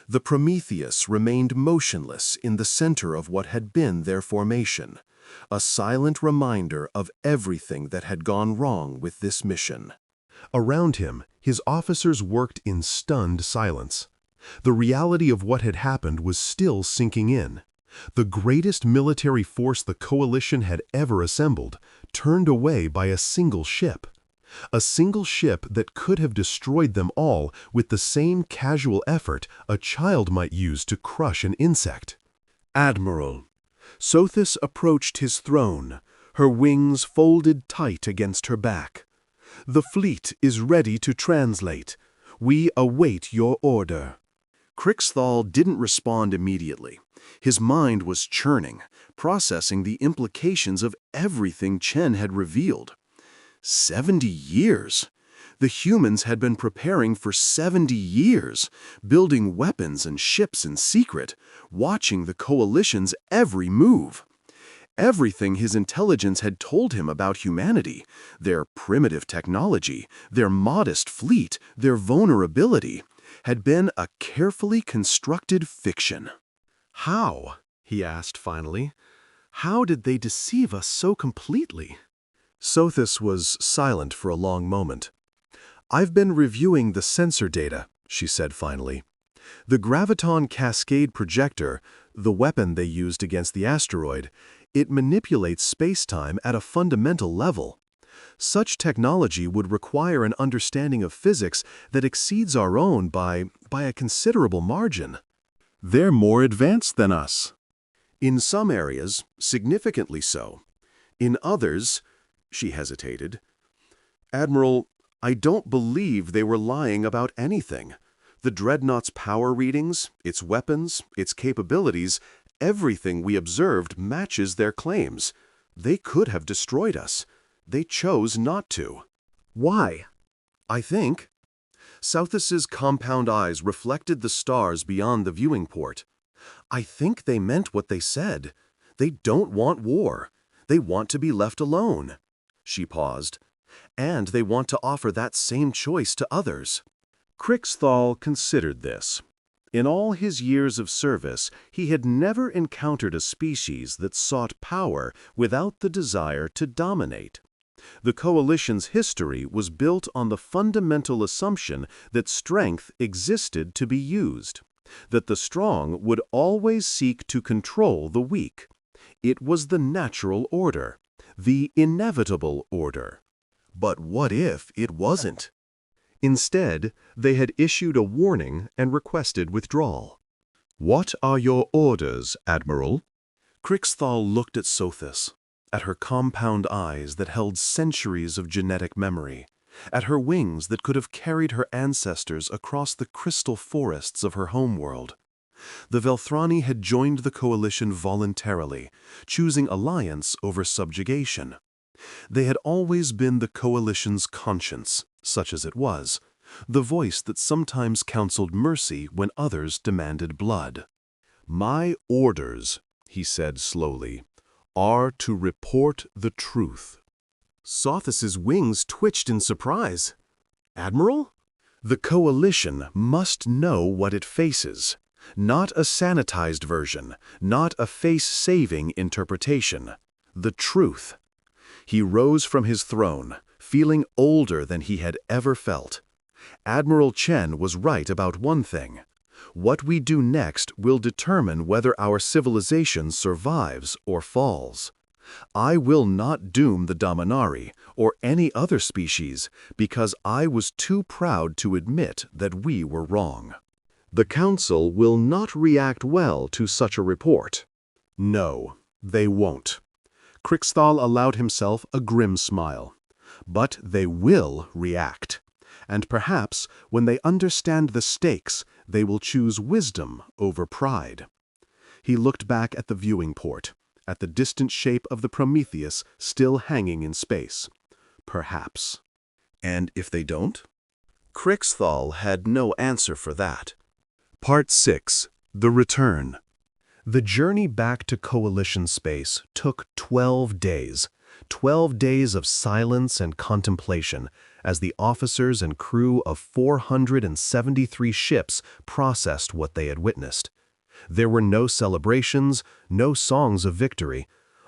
The Prometheus remained motionless in the center of what had been their formation, a silent reminder of everything that had gone wrong with this mission. Around him, his officers worked in stunned silence. The reality of what had happened was still sinking in. The greatest military force the Coalition had ever assembled, turned away by a single ship. A single ship that could have destroyed them all with the same casual effort a child might use to crush an insect. "Admiral." Sothis approached his throne, her wings folded tight against her back. The fleet is ready to translate. We await your order." Crixthal didn't respond immediately. His mind was churning, processing the implications of everything Chen had revealed. 70 years! The humans had been preparing for 70 years, building weapons and ships in secret, watching the Coalition's every move. Everything his intelligence had told him about humanity, their primitive technology, their modest fleet, their vulnerability, had been a carefully constructed fiction. "How?" he asked finally. "How did they deceive us so completely?" Sothis was silent for a long moment. "I've been reviewing the sensor data," she said finally. "The graviton cascade projector, the weapon they used against the asteroid, it manipulates space-time at a fundamental level. Such technology would require an understanding of physics that exceeds our own by a considerable margin." They're more advanced than us. In some areas, significantly so. In others, she hesitated. "Admiral, I don't believe they were lying about anything. The Dreadnought's power readings, its weapons, its capabilities, everything we observed matches their claims. They could have destroyed us. They chose not to." "Why?" "I think." Southis's compound eyes reflected the stars beyond the viewing port. "I think they meant what they said. They don't want war. They want to be left alone." She paused. "And they want to offer that same choice to others." Crixthal considered this. In all his years of service, he had never encountered a species that sought power without the desire to dominate. The Coalition's history was built on the fundamental assumption that strength existed to be used, that the strong would always seek to control the weak. It was the natural order, the inevitable order. But what if it wasn't? Instead, they had issued a warning and requested withdrawal. "What are your orders, Admiral?" Crixthal looked at Sothis, at her compound eyes that held centuries of genetic memory, at her wings that could have carried her ancestors across the crystal forests of her homeworld. The Velthrani had joined the Coalition voluntarily, choosing alliance over subjugation. They had always been the Coalition's conscience, such as it was, the voice that sometimes counseled mercy when others demanded blood. "My orders," he said slowly, "are to report the truth." Sothis's wings twitched in surprise. "Admiral?" "The Coalition must know what it faces. Not a sanitized version, not a face-saving interpretation. The truth." He rose from his throne, feeling older than he had ever felt. Admiral Chen was right about one thing. What we do next will determine whether our civilization survives or falls. I will not doom the Dominari, or any other species, because I was too proud to admit that we were wrong. The Council will not react well to such a report. No, they won't. Crixthal allowed himself a grim smile. But they will react. And perhaps, when they understand the stakes, they will choose wisdom over pride. He looked back at the viewing port, at the distant shape of the Prometheus still hanging in space. Perhaps. And if they don't? Crixthal had no answer for that. Part 6. The Return. The journey back to Coalition space took 12 days. 12 days of silence and contemplation as the officers and crew of 473 ships processed what they had witnessed. There were no celebrations, no songs of victory,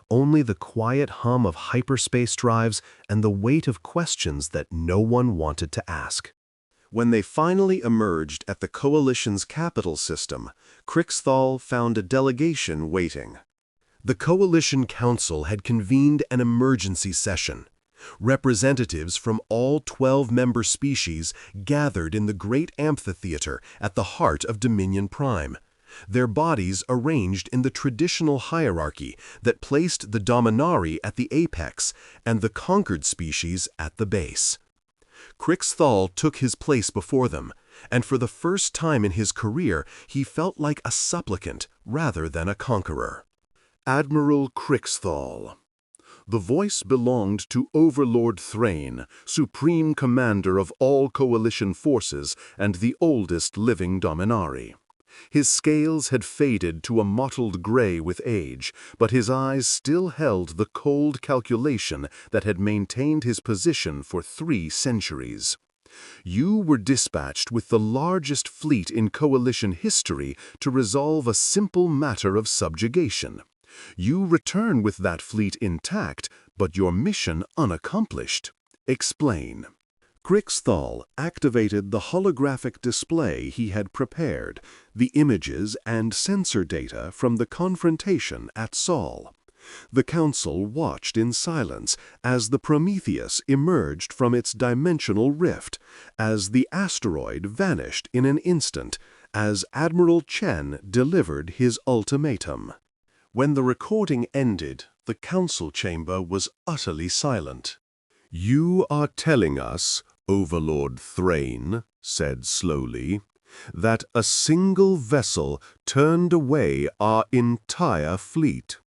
only the quiet hum of hyperspace drives and the weight of questions that no one wanted to ask. When they finally emerged at the Coalition's capital system, Crixthal found a delegation waiting. The Coalition Council had convened an emergency session. Representatives from all 12 member species gathered in the great amphitheater at the heart of Dominion Prime, their bodies arranged in the traditional hierarchy that placed the Dominari at the apex and the conquered species at the base. Crixthal took his place before them, and for the first time in his career he felt like a supplicant rather than a conqueror. Admiral Crixthal. The voice belonged to Overlord Thrain, supreme commander of all coalition forces and the oldest living Dominari. His scales had faded to a mottled gray with age, but his eyes still held the cold calculation that had maintained his position for 3 centuries. You were dispatched with the largest fleet in coalition history to resolve a simple matter of subjugation. You return with that fleet intact, but your mission unaccomplished. Explain. Crixthal activated the holographic display he had prepared, the images and sensor data from the confrontation at Sol. The Council watched in silence as the Prometheus emerged from its dimensional rift, as the asteroid vanished in an instant, as Admiral Chen delivered his ultimatum. When the recording ended, the council chamber was utterly silent. "You are telling us," Overlord Thrain said slowly, "that a single vessel turned away our entire fleet."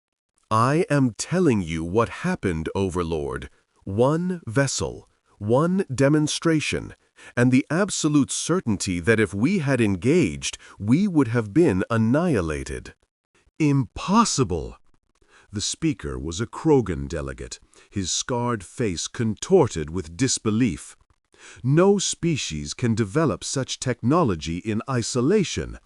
"I am telling you what happened, Overlord. One vessel, one demonstration, and the absolute certainty that if we had engaged, we would have been annihilated." "Impossible!" The speaker was a Krogan delegate, his scarred face contorted with disbelief. "No species can develop such technology in isolation.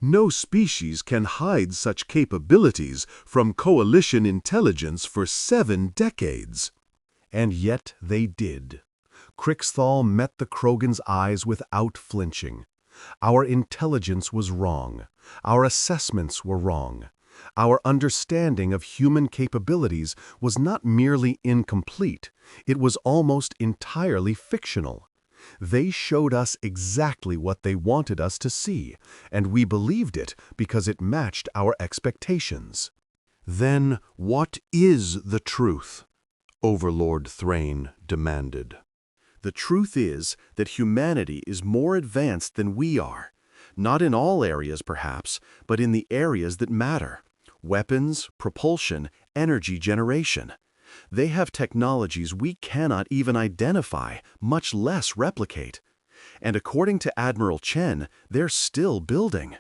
No species can hide such capabilities from coalition intelligence for 7 decades. And yet they did. Crixthal met the Krogan's eyes without flinching. Our intelligence was wrong. Our assessments were wrong. Our understanding of human capabilities was not merely incomplete, it was almost entirely fictional. They showed us exactly what they wanted us to see, and we believed it because it matched our expectations. "Then what is the truth?" Overlord Thrain demanded. "The truth is that humanity is more advanced than we are. Not in all areas, perhaps, but in the areas that matter. Weapons, propulsion, energy generation. They have technologies we cannot even identify, much less replicate. And according to Admiral Chen, they're still building.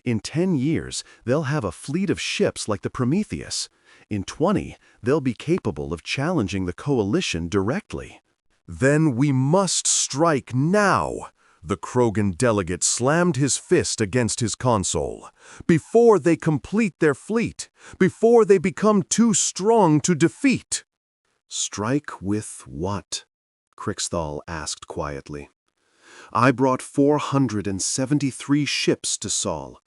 In 10 years, they'll have a fleet of ships like the Prometheus. In 20, they'll be capable of challenging the coalition directly." "Then we must strike now!" The Krogan delegate slammed his fist against his console. "Before they complete their fleet, before they become too strong to defeat." "Strike with what?" Crixthal asked quietly. "I brought 473 ships to Sol.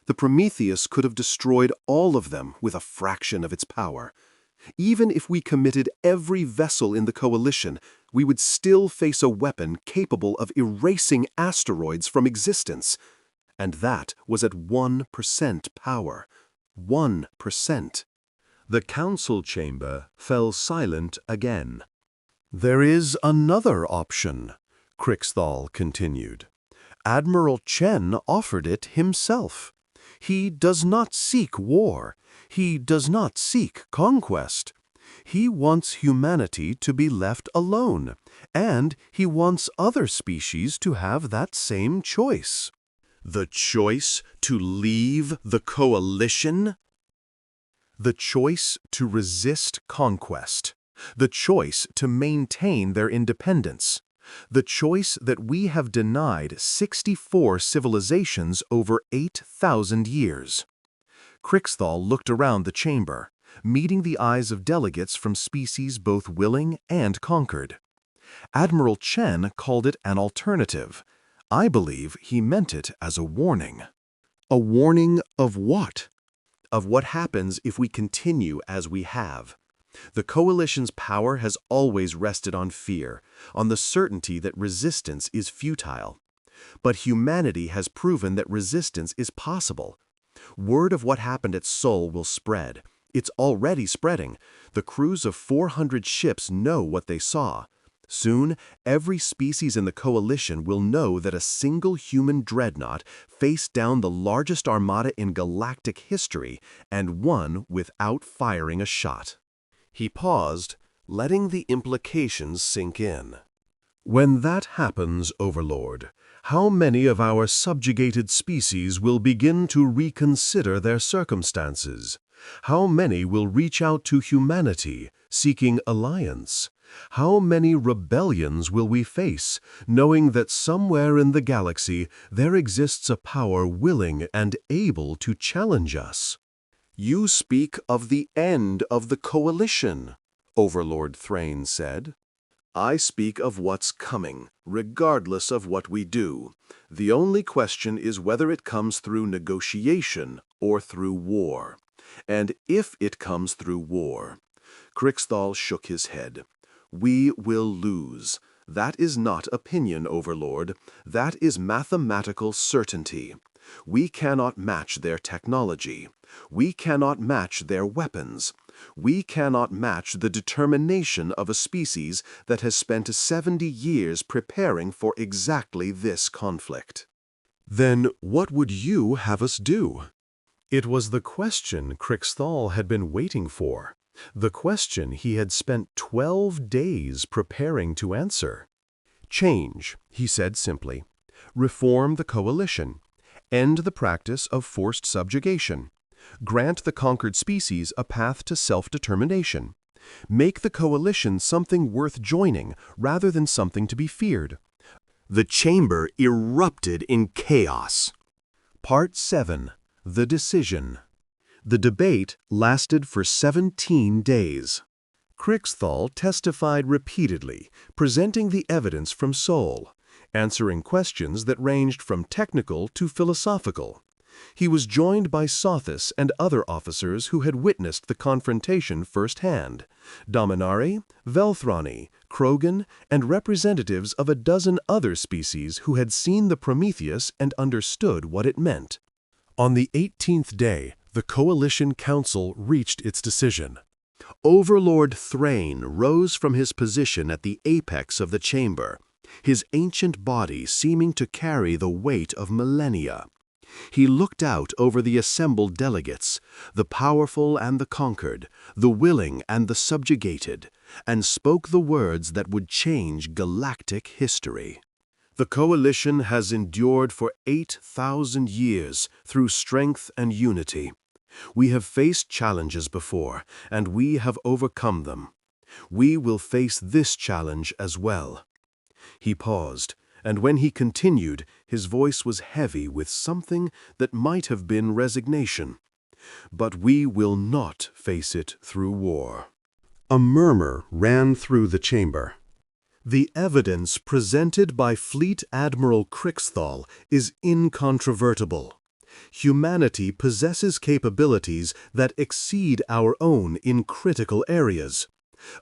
The Prometheus could have destroyed all of them with a fraction of its power. Even if we committed every vessel in the coalition, we would still face a weapon capable of erasing asteroids from existence. And that was at 1% power. 1%. The council chamber fell silent again. "There is another option," Crixthal continued. "Admiral Chen offered it himself. He does not seek war. He does not seek conquest. He wants humanity to be left alone, and he wants other species to have that same choice." "The choice to leave the coalition?" "The choice to resist conquest. The choice to maintain their independence. The choice that we have denied 64 civilizations over 8,000 years." Crixthal looked around the chamber, meeting the eyes of delegates from species both willing and conquered. Admiral Chen called it an alternative. I believe he meant it as a warning. "A warning of what?" "Of what happens if we continue as we have. The Coalition's power has always rested on fear, on the certainty that resistance is futile. But humanity has proven that resistance is possible. Word of what happened at Sol will spread. It's already spreading. The crews of 400 ships know what they saw. Soon, every species in the coalition will know that a single human dreadnought faced down the largest armada in galactic history and won without firing a shot. He paused, letting the implications sink in. When that happens, Overlord, how many of our subjugated species will begin to reconsider their circumstances? How many will reach out to humanity, seeking alliance? How many rebellions will we face, knowing that somewhere in the galaxy there exists a power willing and able to challenge us? You speak of the end of the coalition, Overlord Thrain said. I speak of what's coming, regardless of what we do. The only question is whether it comes through negotiation or through war. And if it comes through war. Crixthal shook his head. We will lose. That is not opinion, Overlord. That is mathematical certainty. We cannot match their technology. We cannot match their weapons. We cannot match the determination of a species that has spent 70 years preparing for exactly this conflict. Then what would you have us do? It was the question Crixthal had been waiting for. The question he had spent 12 days preparing to answer. Change, he said simply. Reform the coalition. End the practice of forced subjugation. Grant the conquered species a path to self-determination. Make the coalition something worth joining rather than something to be feared. The chamber erupted in chaos. Part 7. The Decision. The debate lasted for 17 days. Crixthal testified repeatedly, presenting the evidence from Sol, answering questions that ranged from technical to philosophical. He was joined by Sothis and other officers who had witnessed the confrontation firsthand, Dominari, Velthrani, Krogan, and representatives of a dozen other species who had seen the Prometheus and understood what it meant. On the 18th day, the Coalition Council reached its decision. Overlord Thrain rose from his position at the apex of the chamber, his ancient body seeming to carry the weight of millennia. He looked out over the assembled delegates, the powerful and the conquered, the willing and the subjugated, and spoke the words that would change galactic history. The coalition has endured for 8,000 years through strength and unity. We have faced challenges before, and we have overcome them. We will face this challenge as well. He paused, and when he continued, his voice was heavy with something that might have been resignation. But we will not face it through war. A murmur ran through the chamber. The evidence presented by Fleet Admiral Crixthal is incontrovertible. Humanity possesses capabilities that exceed our own in critical areas.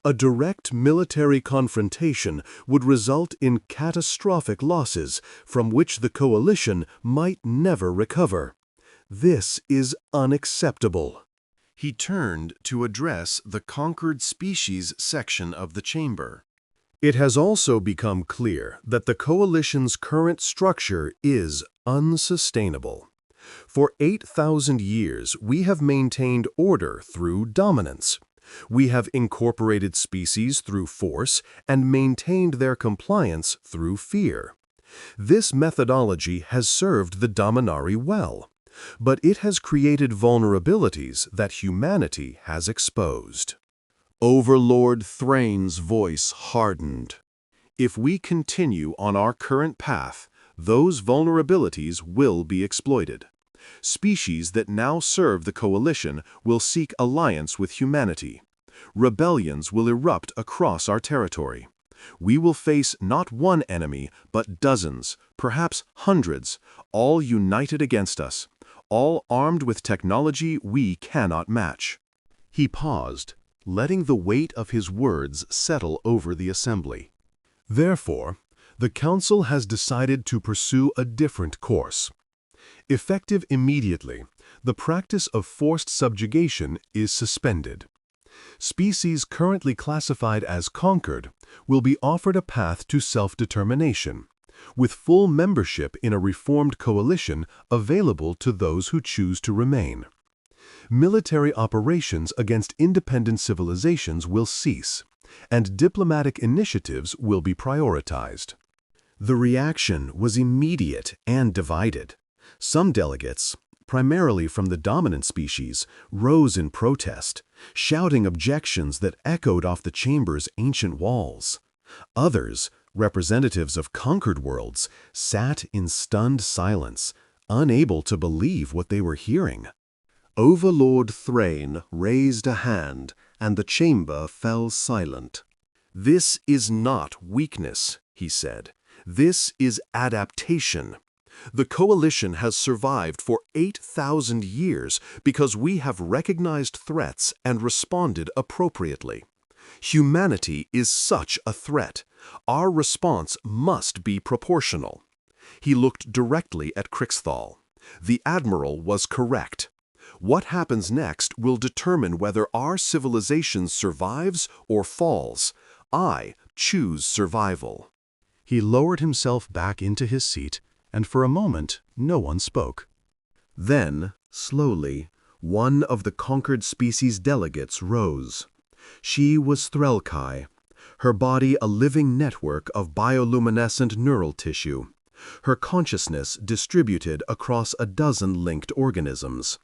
A direct military confrontation would result in catastrophic losses from which the coalition might never recover. This is unacceptable. He turned to address the conquered species section of the chamber. It has also become clear that the coalition's current structure is unsustainable. For 8,000 years, we have maintained order through dominance. We have incorporated species through force and maintained their compliance through fear. This methodology has served the Dominari well, but it has created vulnerabilities that humanity has exposed. Overlord Thrain's voice hardened. If we continue on our current path, those vulnerabilities will be exploited. Species that now serve the coalition will seek alliance with humanity. Rebellions will erupt across our territory. We will face not one enemy, but dozens, perhaps hundreds, all united against us, all armed with technology we cannot match. He paused, letting the weight of his words settle over the assembly. Therefore, the Council has decided to pursue a different course. Effective immediately, the practice of forced subjugation is suspended. Species currently classified as conquered will be offered a path to self-determination, with full membership in a reformed coalition available to those who choose to remain. Military operations against independent civilizations will cease, and diplomatic initiatives will be prioritized. The reaction was immediate and divided. Some delegates, primarily from the dominant species, rose in protest, shouting objections that echoed off the chamber's ancient walls. Others, representatives of conquered worlds, sat in stunned silence, unable to believe what they were hearing. Overlord Thrain raised a hand, and the chamber fell silent. "This is not weakness," he said. "This is adaptation. The Coalition has survived for 8,000 years because we have recognized threats and responded appropriately. Humanity is such a threat. Our response must be proportional." He looked directly at Crixthal. The Admiral was correct. What happens next will determine whether our civilization survives or falls. I choose survival. He lowered himself back into his seat, and for a moment no one spoke. Then, slowly, one of the conquered species delegates rose. She was Threlkai, her body a living network of bioluminescent neural tissue, her consciousness distributed across a dozen linked organisms.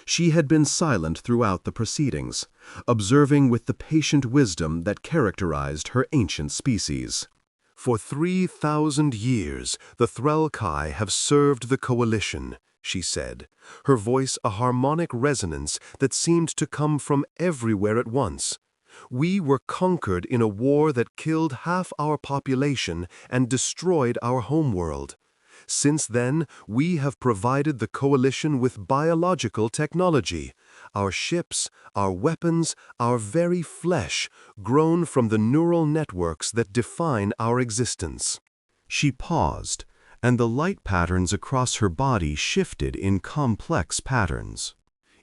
She had been silent throughout the proceedings, observing with the patient wisdom that characterized her ancient species. "For 3,000 years, the Threlkai have served the Coalition," she said, her voice a harmonic resonance that seemed to come from everywhere at once. "We were conquered in a war that killed half our population and destroyed our homeworld. Since then, we have provided the Coalition with biological technology, our ships, our weapons, our very flesh, grown from the neural networks that define our existence." She paused, and the light patterns across her body shifted in complex patterns.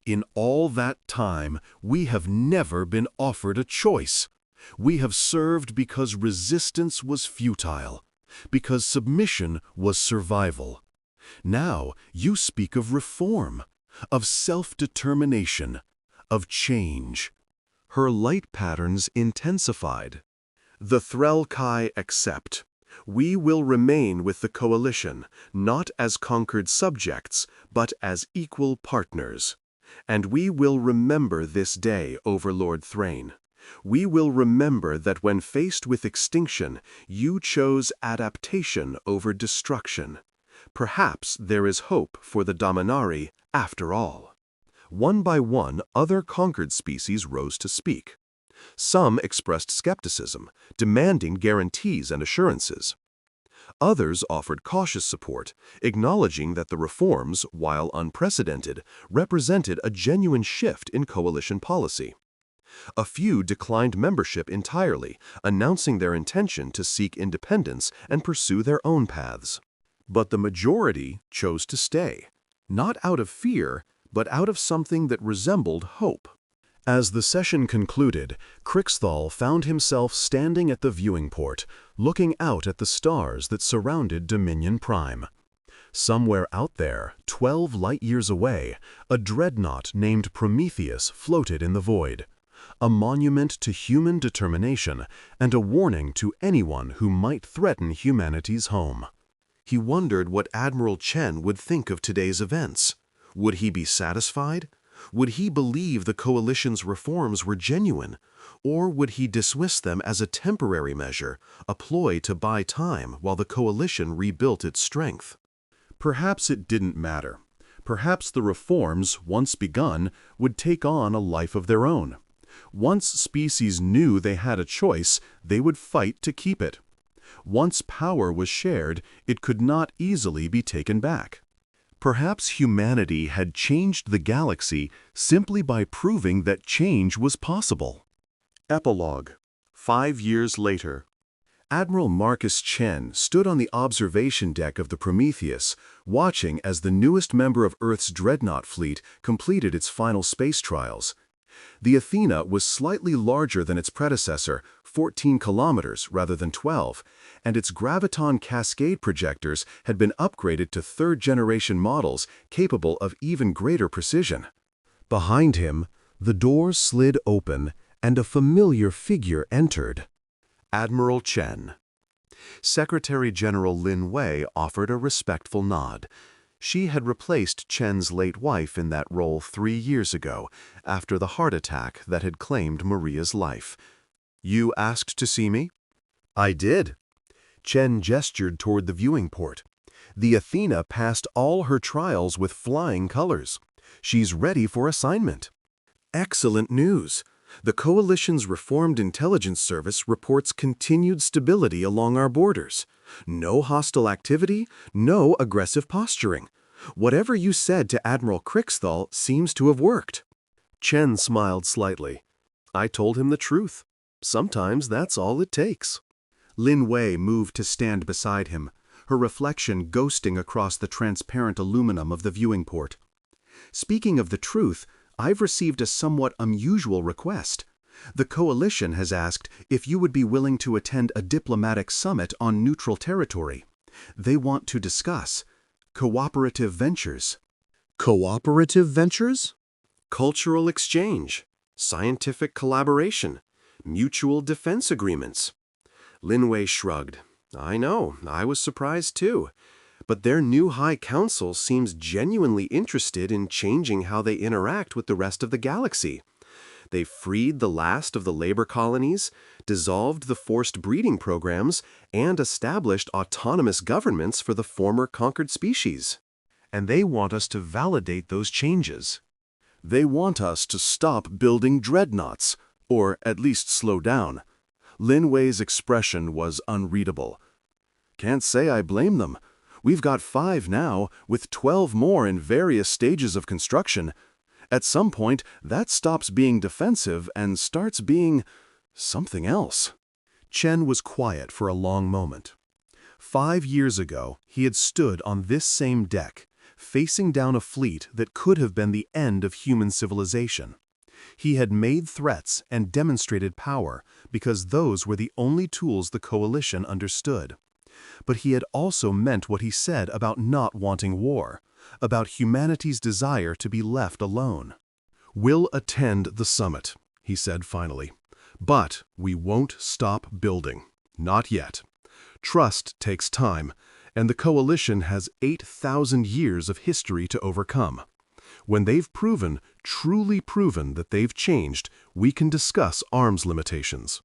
"In all that time, we have never been offered a choice. We have served because resistance was futile, because submission was survival. Now you speak of reform, of self-determination, of change." Her light patterns intensified. "The Threlkai accept. We will remain with the Coalition, not as conquered subjects, but as equal partners. And we will remember this day, Overlord Thrain. We will remember that when faced with extinction, you chose adaptation over destruction. Perhaps there is hope for the Dominari after all." One by one, other conquered species rose to speak. Some expressed skepticism, demanding guarantees and assurances. Others offered cautious support, acknowledging that the reforms, while unprecedented, represented a genuine shift in Coalition policy. A few declined membership entirely, announcing their intention to seek independence and pursue their own paths. But the majority chose to stay, not out of fear, but out of something that resembled hope. As the session concluded, Crixthal found himself standing at the viewing port, looking out at the stars that surrounded Dominion Prime. Somewhere out there, 12 light-years away, a dreadnought named Prometheus floated in the void, a monument to human determination and a warning to anyone who might threaten humanity's home. He wondered what Admiral Chen would think of today's events. Would he be satisfied? Would he believe the Coalition's reforms were genuine? Or would he dismiss them as a temporary measure, a ploy to buy time while the Coalition rebuilt its strength? Perhaps it didn't matter. Perhaps the reforms, once begun, would take on a life of their own. Once species knew they had a choice, they would fight to keep it. Once power was shared, it could not easily be taken back. Perhaps humanity had changed the galaxy simply by proving that change was possible. Epilogue. 5 years later. Admiral Marcus Chen stood on the observation deck of the Prometheus, watching as the newest member of Earth's Dreadnought fleet completed its final space trials. The Athena was slightly larger than its predecessor, 14 kilometers rather than 12, and its graviton cascade projectors had been upgraded to third-generation models capable of even greater precision. Behind him, the door slid open and a familiar figure entered. Admiral Chen. Secretary General Lin Wei offered a respectful nod. She had replaced Chen's late wife in that role 3 years ago, after the heart attack that had claimed Maria's life. "You asked to see me?" I did. Chen gestured toward the viewing port. The Athena passed all her trials with flying colors. She's ready for assignment. Excellent news. The Coalition's Reformed Intelligence Service reports continued stability along our borders. No hostile activity, no aggressive posturing. Whatever you said to Admiral Krixthal seems to have worked. Chen smiled slightly. I told him the truth. Sometimes that's all it takes. Lin Wei moved to stand beside him, her reflection ghosting across the transparent aluminum of the viewing port. Speaking of the truth, I've received a somewhat unusual request. The Coalition has asked if you would be willing to attend a diplomatic summit on neutral territory. They want to discuss cooperative ventures. Cooperative ventures? Cultural exchange, scientific collaboration, mutual defense agreements. Lin Wei shrugged. I know, I was surprised too. But their new High Council seems genuinely interested in changing how they interact with the rest of the galaxy. They freed the last of the labor colonies, dissolved the forced breeding programs, and established autonomous governments for the former conquered species. And they want us to validate those changes. They want us to stop building dreadnoughts, or at least slow down. Lin Wei's expression was unreadable. Can't say I blame them. We've got 5 now, with 12 more in various stages of construction. At some point, that stops being defensive and starts being something else. Chen was quiet for a long moment. 5 years ago, he had stood on this same deck, facing down a fleet that could have been the end of human civilization. He had made threats and demonstrated power because those were the only tools the Coalition understood. But he had also meant what he said about not wanting war, about humanity's desire to be left alone. We'll attend the summit, he said finally. But we won't stop building. Not yet. Trust takes time, and the Coalition has 8,000 years of history to overcome. When they've proven, truly proven, that they've changed, we can discuss arms limitations.